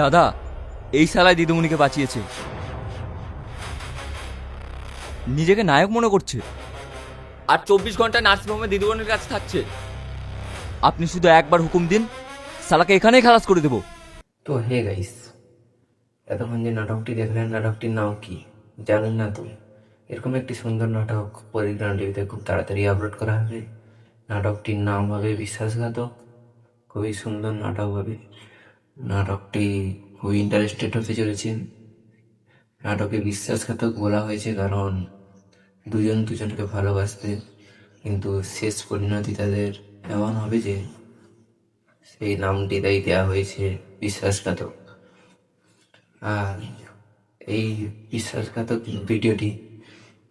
দাদা, এই শালায় দিদিমণিকে বাঁচিয়েছে। নিজেকে নায়ক মনে করছে আর 24 ঘন্টা নার্সিংহোমে দিদিমণির কাছে থাকছে। আপনি শুধু একবার হুকুম দিন, শালাকে এখানেই খালাস করে দেবো। তো হে গাইস, এতক্ষণ যে নাটকটি দেখলেন, নাটকটির নাম কি জানেন না তো? এরকম একটি সুন্দর নাটক পরিগ্রাম টিভিতে খুব তাড়াতাড়ি আপলোড করা হবে। নাটকটির নাম হবে বিশ্বাসঘাতক। খুবই সুন্দর নাটক হবে। নাটকটি খুবই ইন্টারেস্টেড হতে চলেছে। নাটকে বিশ্বাসঘাতক বলা হয়েছে কারণ দুজন দুজনকে ভালোবাসবে, কিন্তু শেষ পরিণতি তাদের এমন হবে যে সেই নামটি তাই দেওয়া হয়েছে বিশ্বাসঘাতক। আর এই বিশ্বাসঘাতক ভিডিওটি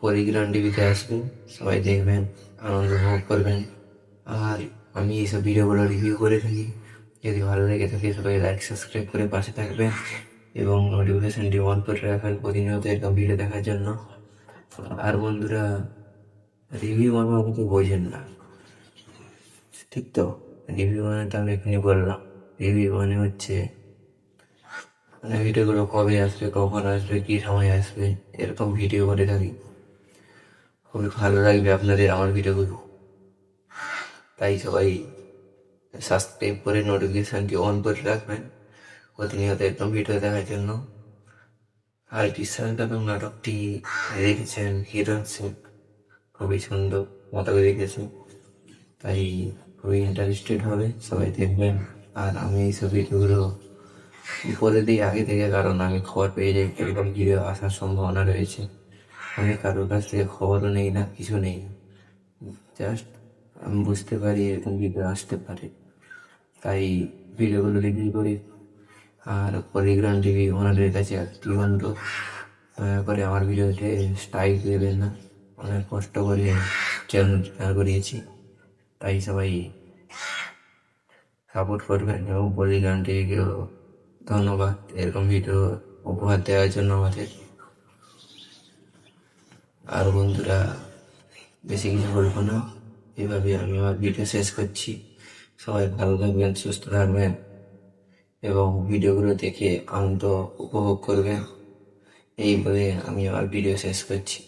পরিগ্রাম টিভিতে আসবে, সবাই দেখবেন, আনন্দ উপভোগ করবেন। আর আমি এইসব ভিডিওগুলো রিভিউ করে থাকি। যদি ভালো লেগে থাকে সবাই লাইক সাবস্ক্রাইব করে পাশে থাকবেন এবং নোটিফিকেশানটি অন করে রাখবেন প্রতিনিয়ত এরকম ভিডিও দেখার জন্য। আর বন্ধুরা, রিভিউ মানে আমাকে বোঝেন না, ঠিক তো? রিভিউ মানে তো আমি এখানে বললাম, রিভিউ মানে হচ্ছে মানে ভিডিওগুলো কবে আসবে, কখন আসবে, কী সময় আসবে, এরকম ভিডিও করে থাকি। খুবই ভালো লাগবে আপনাদের আমার ভিডিওগুলো, তাই সবাই সাবস্ক্রাইব করে নোটিফিকেশানটি অন করে রাখবেন প্রতিনিয়ত একদম ভিডিও দেখার জন্য। আর বিশ্বাসঘাতক নাটকটি দেখেছেন হিরণ সিং, খুবই সুন্দর মতো করে দেখেছি, তাই খুবই ইন্টারেস্টেড হবে, সবাই দেখবেন। আর আমি এইসব ভিডিওগুলো বলে দিই আগে থেকে, কারণ আমি খবর পেয়ে যাই এরকম ভিডিও আসার সম্ভাবনা রয়েছে। আমি কারোর কাছ থেকে খবরও নেই না, কিছু নেই, জাস্ট আমি বুঝতে পারি এরকম ভিডিও আসতে পারে, তাই ভিডিওগুলো রিভিউ করি। আর পলিগ্রাম টিভি ওনাদের কাছে একটি অনুরোধ, দয়া করে আমার ভিডিওতে স্ট্রাইক দেবেন না, অনেক কষ্ট করে চ্যানেল করিয়েছি, তাই সবাই সাপোর্ট করবেন। এবং পলিগ্রাম টিভিকেও ধন্যবাদ এরকম ভিডিও উপহার দেওয়ার জন্য আমাদের। আর বন্ধুরা, বেশি কিছু বলবো না, এভাবে আমি আমার ভিডিও শেষ করছি। সবাই ভালো থাকবেন, সুস্থ থাকবেন এবং ভিডিওগুলো দেখে আনন্দ উপভোগ করবেন, এই বলে আমি আমার ভিডিও শেষ করছি।